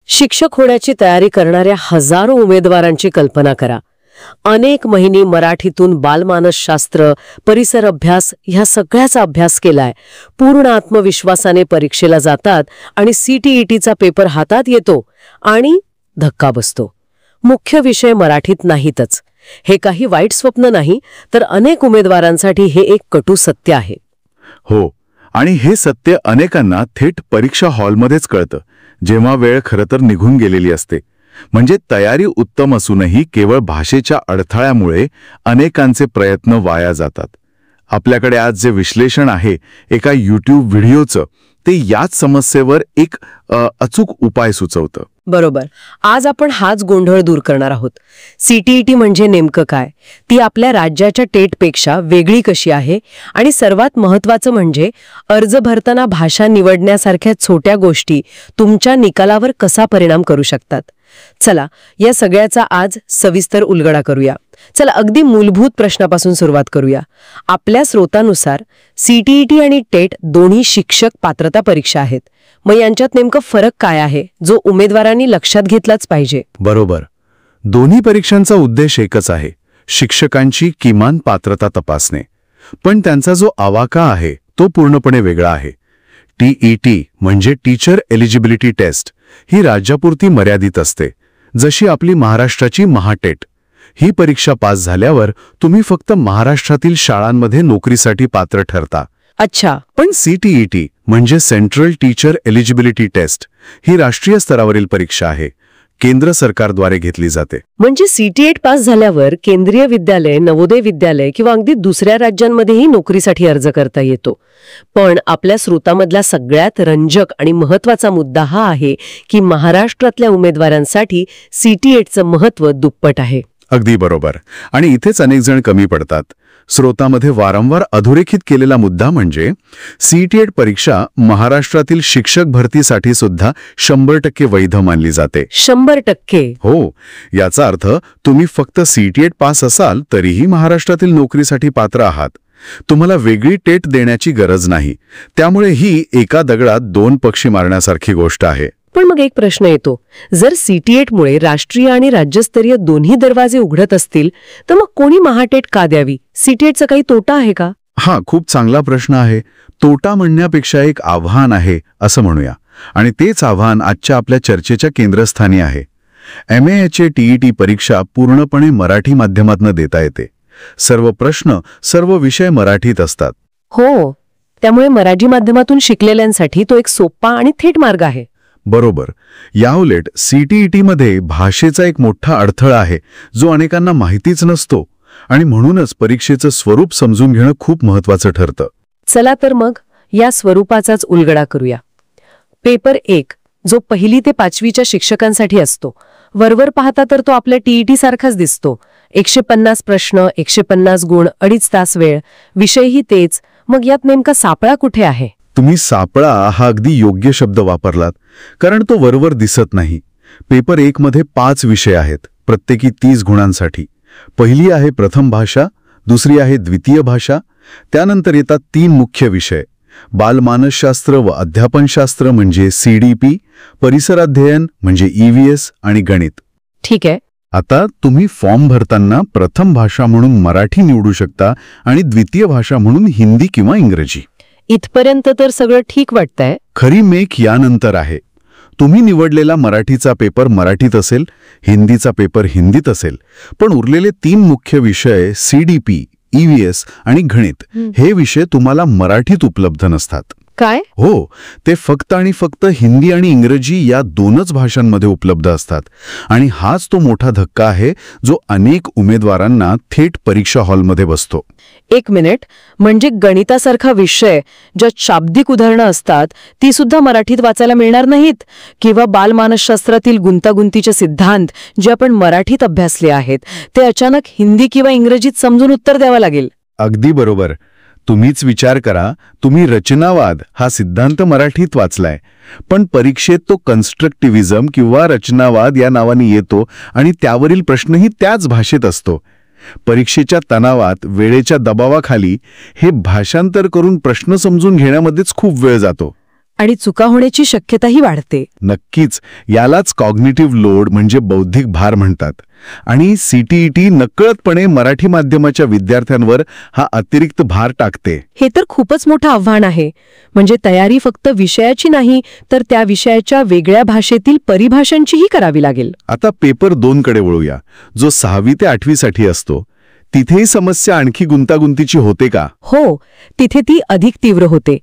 शिक्षक होण्याची तयारी करणाऱ्या हजारो उमेदवारांची कल्पना करा. अनेक महिने मराठीतून बालमानसशास्त्र, परिसर अभ्यास ह्या सगळ्याचा अभ्यास केलाय. पूर्ण आत्मविश्वासाने परीक्षेला जातात आणि CTETचा पेपर हातात येतो आणि धक्का बसतो. मुख्य विषय मराठीत नाहीतच. हे काही वाईट स्वप्न नाही, तर अनेक उमेदवारांसाठी हे एक कटू सत्य आहे. हो, आणि हे सत्य अनेकांना थेट परीक्षा हॉलमध्येच कळतं, जेव्हा वेळ खरं तर निघून गेलेली असते. म्हणजे तयारी उत्तम असूनही केवळ भाषेच्या अडथळ्यामुळे अनेकांचे प्रयत्न वाया जातात. आपल्याकडे आज जे विश्लेषण आहे एका YouTube व्हिडिओचं, ते याच समस्येवर एक अचूक उपाय सुचवतं. बरोबर. आज आपण हाच गोंधळ दूर करणार आहोत. CTET म्हणजे नेमकं काय, ती आपल्या राज्याच्या टेटपेक्षा वेगळी कशी आहे, आणि सर्वात महत्त्वाचं म्हणजे अर्ज भरताना भाषा निवडण्यासारख्या छोट्या गोष्टी तुमच्या निकालावर कसा परिणाम करू शकतात. चला, या सगळ्याचा आज सविस्तर उलगडा करूया. चला, अगदी मूलभूत प्रश्नापासून सुरुवात करूया. आपल्या स्रोतानुसार CTET आणि टेट दोन्ही शिक्षक पात्रता परीक्षा आहेत. मग यांच्यात नेमकं फरक काय आहे, जो उमेदवारांनी लक्षात घेतलाच पाहिजे? बरोबर. दोन्ही परीक्षांचा उद्देश एकच आहे, शिक्षकांची किमान पात्रता तपासणे. पण त्यांचा जो आवाका आहे तो पूर्णपणे वेगळा आहे. TET म्हणजे टीचर एलिजिबिलिटी टेस्ट, ही राज्यापुरती मर्यादित असते, जशी आपली महाराष्ट्राची महाटेट. ही परीक्षा पास झाल्यावर तुम्ही फक्त महाराष्ट्रातील शाळांमध्ये नोकरीसाठी पात्र ठरता. अच्छा. पण CTET म्हणजे सेंट्रल टीचर एलिजिबिलिटी टेस्ट, ही राष्ट्रीय स्तरावरील परीक्षा आहे, केंद्र सरकारद्वारे घेतली जाते. म्हणजे CTET पास झाल्यावर केंद्रीय विद्यालय, नवोदय विद्यालय किंवा अगदी दुसऱ्या राज्यांमध्येही नोकरीसाठी अर्ज करता येतो. पण आपल्या स्रोतामधला सगळ्यात रंजक आणि महत्त्वाचा मुद्दा हा आहे की महाराष्ट्रातल्या उमेदवारांसाठी CTETचं महत्त्व दुप्पट आहे. अगदी बरोबर. आणि इथेच अनेक जण कमी पडतात. स्रोतामध्ये वारंवार अधोरेखित केलेला मुद्दा म्हणजे CTET परीक्षा महाराष्ट्रातील शिक्षक भरतीसाठी सुद्धा 100% वैध मानली जाते. 100%? हो. याचा अर्थ तुम्ही फक्त CTET पास असाल तरीही महाराष्ट्रातील नोकरीसाठी पात्र आहात. तुम्हाला वेगळी टेट देण्याची गरज नाही. त्यामुळे ही एका दगडात दोन पक्षी मारण्यासारखी गोष्ट आहे. पण मग एक प्रश्न येतो, जर CTETमुळे राष्ट्रीय आणि राज्यस्तरीय दोन्ही दरवाजे उघडत असतील, तर मग कोणी महाटेट का द्यावी? CTETचा काही तोटा आहे का? हा खूप चांगला प्रश्न आहे. तोटा म्हणण्यापेक्षा एक आव्हान आहे असं म्हणूया. आणि तेच आव्हान आजच्या आपल्या चर्चेच्या केंद्रस्थानी आहे. MAHA TET परीक्षा पूर्णपणे मराठी माध्यमातून देता येते. सर्व प्रश्न, सर्व विषय मराठीत असतात. हो, त्यामुळे मराठी माध्यमातून शिकलेल्यांसाठी तो एक सोपा आणि थेट मार्ग आहे. बरोबर. याउलट CTETमध्ये भाषेचा एक मोठा अडथळा आहे, जो अनेकांना माहितीच नसतो, आणि म्हणूनच परीक्षेचं स्वरूप समजून घेणं खूप महत्त्वाचं ठरतं. चला तर मग या स्वरूपाचाच उलगडा करूया. पेपर 1, जो 1ली ते 5वीच्या शिक्षकांसाठी असतो, वरवर पाहता तर तो आपल्या TET सारखाच दिसतो. 150 प्रश्न, 150 गुण, 2.5 तास वेळ, विषयही तेच. मग यात नेमका सापळा कुठे आहे? तुम्ही सापळा हा अगदी योग्य शब्द वापरलात, कारण तो वरवर दिसत नाही. पेपर 1 मध्ये 5 विषय आहेत, प्रत्येकी 30 गुणांसाठी. पहिली आहे प्रथम भाषा, दुसरी आहे द्वितीय भाषा, त्यानंतर येतात 3 मुख्य विषय: बालमानसशास्त्र व अध्यापनशास्त्र म्हणजे CDP, परिसर अध्ययन म्हणजे EVS आणि गणित. ठीक आहे. आता तुम्ही फॉर्म भरताना प्रथम भाषा म्हणून मराठी निवडू शकता आणि द्वितीय भाषा म्हणून हिंदी किंवा इंग्रजी. इथपर्यंत तर सगळं ठीक वाटतंय. खरी मेख यानंतर आहे. तुम्ही निवडलेला मराठीचा पेपर मराठीत असेल, हिंदीचा पेपर हिंदीत असेल, पण उरलेले 3 मुख्य विषय CDP, EVS आणि गणित, हे विषय तुम्हाला मराठीत उपलब्ध नसतात. काय? हो, ते फक्त आणि फक्त हिंदी आणि इंग्रजी या 2च भाषांमध्ये उपलब्ध असतात. आणि हाच तो मोठा धक्का आहे, जो अनेक उमेदवारांना थेट परीक्षा हॉलमध्ये बसतो. 1 मिनिट, म्हणजे गणितासारखा विषय, ज्यात शाब्दिक उदाहरणं असतात, ती सुद्धा मराठीत वाचायला मिळणार नाहीत? किंवा बालमानसशास्त्रातील गुंतागुंतीचे सिद्धांत जे आपण मराठीत अभ्यासले आहेत, ते अचानक हिंदी किंवा इंग्रजीत समजून उत्तर द्यावं लागेल? अगदी बरोबर. तुम्हीच विचार करा, तुम्ही रचनावाद हा सिद्धांत मराठीत वाचलाय, पण परीक्षेत तो कन्स्ट्रक्टिव्हिझम किंवा रचनावाद या नावाने येतो आणि त्यावरील प्रश्नही त्याच भाषेत असतो. परीक्षेच्या तणावात, वेळेच्या दबावाखाली हे भाषांतर करून प्रश्न समजून घेण्यामध्येच खूप वेळ जातो. आणि चुका होण्याची शक्यताही वाढते. नक्कीच. यालाच कॉग्निटिव्ह लोड म्हणजे बौद्धिक भार म्हणतात. आणि सीटीईटी नकळतपणे मराठी माध्यमाच्या विद्यार्थ्यांवर हा अतिरिक्त भार टाकते. हे तर खूपच मोठं आव्हान आहे. म्हणजे तयारी फक्त विषयाची नाही, तर त्या विषयाच्या वेगळ्या भाषेतील परिभाषांचीही करावी लागेल. आता पेपर 2 कडे वळूया, जो 6वी ते 8वी साठी असतो. तिथेही समस्या आणखी गुंतागुंतीची होते का? हो, तिथे ती अधिक तीव्र होते.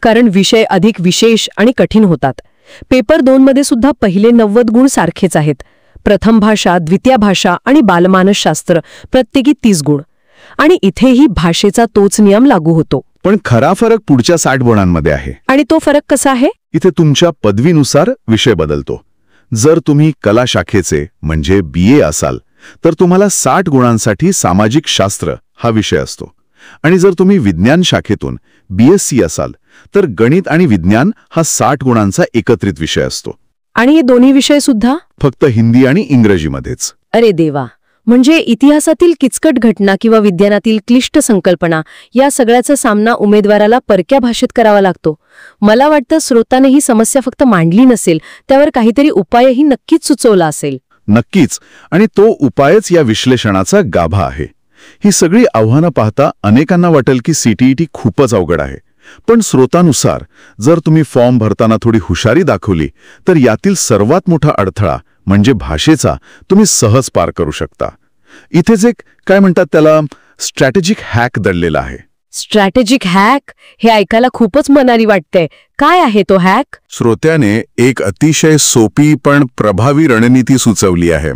कारण विषय अधिक विशेष आणि कठीण होतात. पेपर 2 मध्ये सुद्धा पहिले 90 गुण सारखेच आहेत. प्रथम भाषा, द्वितीय भाषा आणि बालमानसशास्त्र प्रत्येकी 30 गुण. आणि इथेही भाषेचा तोच नियम लागू होतो. पण खरा फरक पुढच्या 60 गुणांमध्ये आहे. आणि तो फरक कसा आहे? इथे तुमच्या पदवीनुसार विषय बदलतो. जर तुम्ही कला शाखेचे म्हणजे BA असाल तर तुम्हाला 60 गुणांसाठी सामाजिक शास्त्र हा विषय असतो. आणि जर तुम्ही विज्ञान शाखेतून BSc असाल तर गणित आणि विज्ञान हा 60 गुणांचा एकत्रित विषय असतो. आणि हे दोन्ही विषय सुद्धा फक्त हिंदी आणि इंग्रजीमध्येच. अरे देवा. म्हणजे इतिहासातील किचकट घटना किंवा विज्ञानातील क्लिष्ट संकल्पना या सगळ्याचा सामना उमेदवाराला परक्या भाषेत करावा लागतो. मला वाटतं श्रोताने ही समस्या फक्त मांडली नसेल, त्यावर काहीतरी उपायही नक्कीच सुचवला असेल. नक्कीच. आणि तो उपायच या विश्लेषणाचा गाभा आहे. ही सगळी आव्हानं पाहता अनेकांना वाटेल की सीटीईटी खूपच अवघड आहे. पण स्रोतानुसार जर तुम्ही फॉर्म भरताना थोडी हुशारी दाखवली तर यातील सर्वात मोठा अडथळा म्हणजे भाषेचा तुम्ही सहज पार करू शकता. इथेच एक काय म्हणतात त्याला स्ट्रॅटेजिक हॅक दडलेला आहे. Strategic hack? हे ऐकायला खूपच मनाली वाटतंय. काय आहे तो हॅक? श्रोत्याने एक अतिशय सोपी पण प्रभावी रणनीती सुचवली आहे,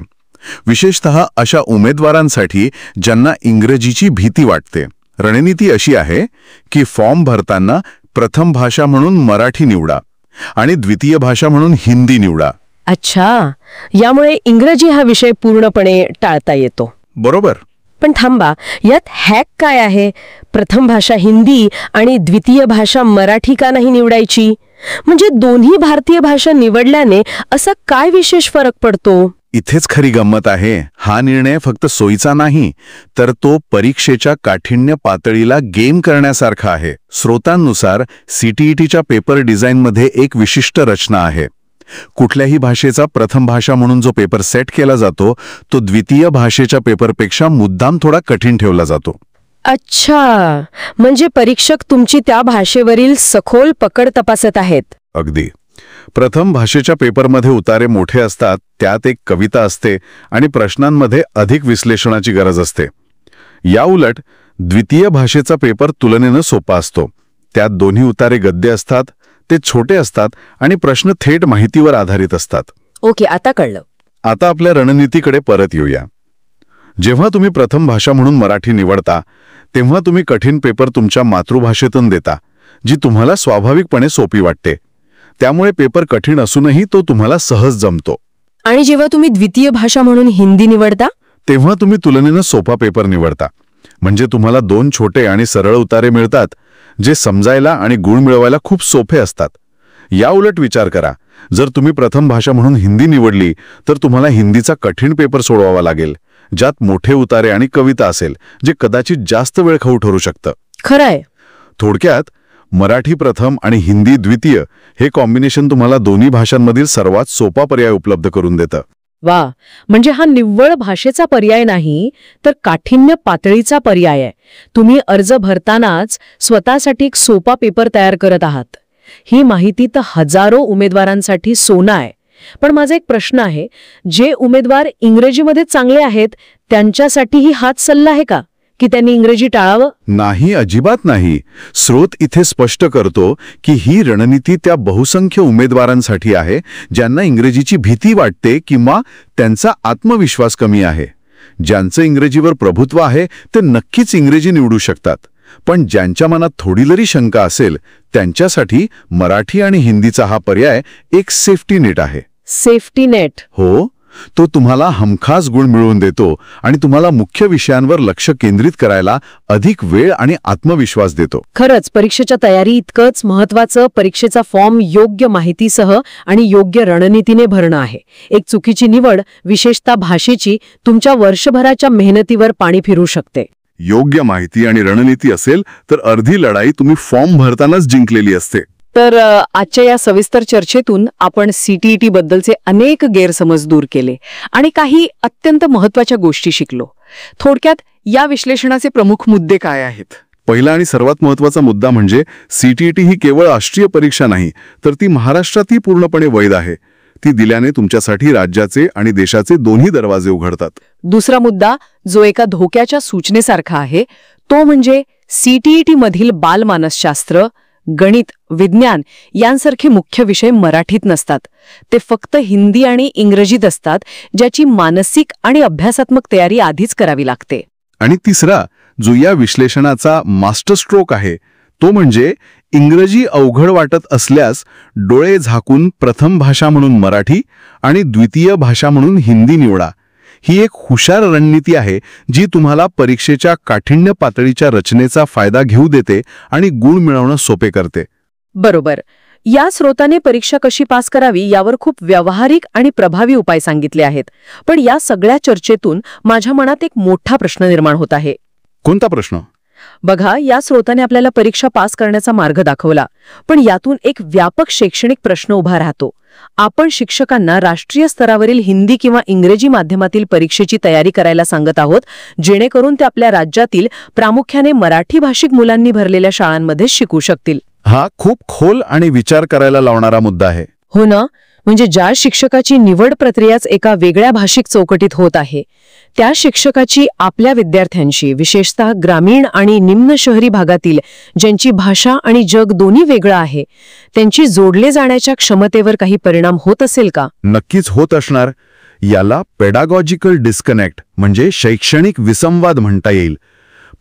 विशेषतः अशा उमेदवारांसाठी ज्यांना इंग्रजीची भीती वाटते. रणनीती अशी आहे की फॉर्म भरताना प्रथम भाषा म्हणून मराठी निवडा आणि द्वितीय भाषा म्हणून हिंदी निवडा. अच्छा, यामुळे इंग्रजी हा विषय पूर्णपणे टाळता येतो. बरोबर. पण थांबा, यात हॅक काय आहे? प्रथम भाषा हिंदी आणि द्वितीय भाषा मराठी का नाही निवडायची? म्हणजे दोन्ही भारतीय भाषा निवडल्याने असा काय विशेष फरक पडतो? इथेच खरी गंमत आहे. हा निर्णय फक्त सोयीचा नाही, तर तो परीक्षेच्या काठिण्य पातळीला गेम करण्यासारखा आहे. स्रोतांनुसार सीटीईटीच्या पेपर डिझाईनमध्ये एक विशिष्ट रचना आहे. कुठल्याही भाषेचा प्रथम भाषा म्हणून जो पेपर सेट केला जातो तो द्वितीय भाषेच्या पेपरपेक्षा मुद्दाम थोडा कठीण ठेवला जातो. अच्छा, म्हणजे परीक्षक तुमची त्या भाषेवरील सखोल पकड तपासत आहेत. अगदी. प्रथम भाषेच्या पेपरमध्ये उतारे मोठे असतात, त्यात एक कविता असते आणि प्रश्नांमध्ये अधिक विश्लेषणाची गरज असते. याउलट द्वितीय भाषेचा पेपर तुलनेनं सोपा असतो. त्यात दोन्ही उतारे गद्य असतात, ते छोटे असतात आणि प्रश्न थेट माहितीवर आधारित असतात. ओके, आता कळलं. आता आपल्या रणनीतीकडे परत येऊया. जेव्हा तुम्ही प्रथम भाषा म्हणून मराठी निवडता तेव्हा तुम्ही कठीण पेपर तुमच्या मातृभाषेतून देता, जी तुम्हाला स्वाभाविकपणे सोपी वाटते. त्यामुळे पेपर कठीण असूनही तो तुम्हाला सहज जमतो. आणि जेव्हा तुम्ही द्वितीय भाषा म्हणून हिंदी निवडता तेव्हा तुम्ही तुलनेनं सोपा पेपर निवडता. म्हणजे तुम्हाला 2 छोटे आणि सरळ उतारे मिळतात, जे समजायला आणि गुण मिळवायला खूप सोपे असतात. याउलट विचार करा, जर तुम्ही प्रथम भाषा म्हणून हिंदी निवडली तर तुम्हाला हिंदीचा कठीण पेपर सोडवावा लागेल, ज्यात मोठे उतारे आणि कविता असेल, जे कदाचित जास्त वेळ खाऊ ठरू शकतं. खरंय. थोडक्यात मराठी प्रथम आणि हिंदी द्वितीय हे कॉम्बिनेशन तुम्हाला दोन्ही भाषांमधील सर्वात सोपा पर्याय उपलब्ध करून देतं. वा, म्हणजे हा निव्वळ भाषेचा पर्याय नाही, तर काठिण्य पातळीचा पर्याय आहे. तुम्ही अर्ज भरतानाच स्वतःसाठी एक सोपा पेपर तयार करत आहात. ही माहिती तर हजारो उमेदवारांसाठी सोनं आहे. पण माझा एक प्रश्न आहे, जे उमेदवार इंग्रजीमध्ये चांगले आहेत त्यांच्यासाठीही हाच सल्ला आहे का की त्यांनी इंग्रजी टाळावं? नाही, अजिबात नाही. स्रोत इथे स्पष्ट करतो की ही रणनीती त्या बहुसंख्य उमेदवारांसाठी आहे ज्यांना इंग्रजीची भीती वाटते किंवा त्यांचा आत्मविश्वास कमी आहे. ज्यांचं इंग्रजीवर प्रभुत्व आहे ते नक्कीच इंग्रजी निवडू शकतात. पण ज्यांच्या मनात थोडी जरी शंका असेल त्यांच्यासाठी मराठी आणि हिंदीचा हा पर्याय एक सेफ्टी नेट आहे. Safety net? हो. तो तुम्हाला हमखास गुण मिळवून देतो आणि तुम्हाला मुख्य विषयांवर लक्ष केंद्रित करायला अधिक वेळ आणि आत्मविश्वास देतो. खरंच परीक्षेच्या तयारी इतकंच महत्त्वाचं परीक्षेचा फॉर्म योग्य माहितीसह आणि योग्य रणनीतीने भरणं आहे. एक चुकीची निवड, विशेषतः भाषेची, तुमच्या वर्षभराच्या मेहनतीवर पाणी फिरू शकते. योग्य माहिती आणि रणनीती असेल तर अर्धी लढाई तुम्ही फॉर्म भरतानाच जिंकलेली असते. तर आजच्या या सविस्तर चर्चेतून आपण CTET बद्दलचे अनेक गैरसमज दूर केले आणि काही अत्यंत महत्वाच्या गोष्टी शिकलो. थोडक्यात या विश्लेषणाचे प्रमुख मुद्दे काय आहेत? पहिला आणि सर्वात महत्त्वाचा मुद्दा म्हणजे CTET ही केवळ राष्ट्रीय परीक्षा नाही, तर ती महाराष्ट्रातही पूर्णपणे वैध आहे. ती दिल्याने तुमच्यासाठी राज्याचे आणि देशाचे दोन्ही दरवाजे उघडतात. दुसरा मुद्दा जो एका धोक्याच्या सूचनेसारखा आहे तो म्हणजे CTET मधील बालमानसशास्त्र, गणित, विज्ञान यांसारखे मुख्य विषय मराठीत नसतात. ते फक्त हिंदी आणि इंग्रजीत असतात, ज्याची मानसिक आणि अभ्यासात्मक तयारी आधीच करावी लागते. आणि तिसरा जो या विश्लेषणाचा मास्टर स्ट्रोक आहे तो म्हणजे इंग्रजी अवघड वाटत असल्यास डोळे झाकून प्रथम भाषा म्हणून मराठी आणि द्वितीय भाषा म्हणून हिंदी निवडा. ही एक हुशार रणनीती आहे जी तुम्हाला परीक्षेच्या काठिण्य पातळीच्या रचनेचा फायदा घेऊ देते आणि गुण मिळवणं सोपे करते. बरोबर. या स्रोताने परीक्षा कशी पास करावी यावर खूप व्यावहारिक आणि प्रभावी उपाय सांगितले आहेत. पण या सगळ्या चर्चेतून माझ्या मनात एक मोठा प्रश्न निर्माण होत आहे. कोणता प्रश्न? बघा, या स्रोताने आपल्याला परीक्षा पास करण्याचा मार्ग दाखवला, पण यातून एक व्यापक शैक्षणिक प्रश्न उभा राहतो. आपण शिक्षकांना राष्ट्रीय स्तरावरील हिंदी किंवा इंग्रजी माध्यमातील परीक्षेची तयारी करायला सांगत आहोत, जेणेकरून ते आपल्या राज्यातील प्रामुख्याने मराठी भाषिक मुलांनी भरलेल्या शाळांमध्ये शिकू शकतील. हा खूप खोल आणि विचार करायला लावणारा मुद्दा आहे. हो ना. म्हणजे ज्या शिक्षकाची निवड प्रक्रियाच एका वेगळ्या भाषिक चौकटीत होत आहे, त्या शिक्षकाची आपल्या विद्यार्थ्यांशी, विशेषतः ग्रामीण आणि निम्न शहरी भागातील ज्यांची भाषा आणि जग दोन्ही वेगळं आहे, त्यांची जोडले जाण्याच्या क्षमतेवर काही परिणाम होत असेल का? नक्कीच होत असणार. याला पेडागॉजिकल डिस्कनेक्ट म्हणजे शैक्षणिक विसंवाद म्हणता येईल.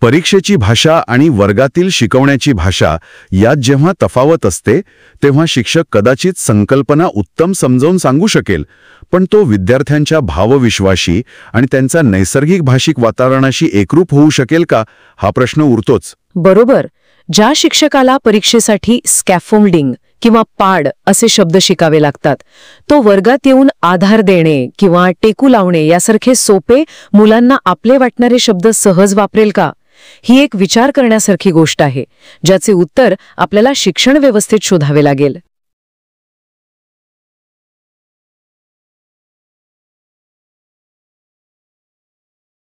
परीक्षेची भाषा आणि वर्गातील शिकवण्याची भाषा यात जेव्हा तफावत असते तेव्हा शिक्षक कदाचित संकल्पना उत्तम समजावून सांगू शकेल, पण तो विद्यार्थ्यांच्या भावविश्वाशी आणि त्यांच्या नैसर्गिक भाषिक वातावरणाशी एकरूप होऊ शकेल का, हा प्रश्न उरतोच. बरोबर. ज्या शिक्षकाला परीक्षेसाठी स्कॅफोल्डिंग किंवा पाड असे शब्द शिकावे लागतात, तो वर्गात येऊन आधार देणे किंवा टेकू लावणे यासारखे सोपे, मुलांना आपले वाटणारे शब्द सहज वापरेल का? ही एक विचार करण्यासारखी गोष्ट आहे, ज्याचे उत्तर आपल्याला शिक्षण व्यवस्थेत शोधावे लागेल.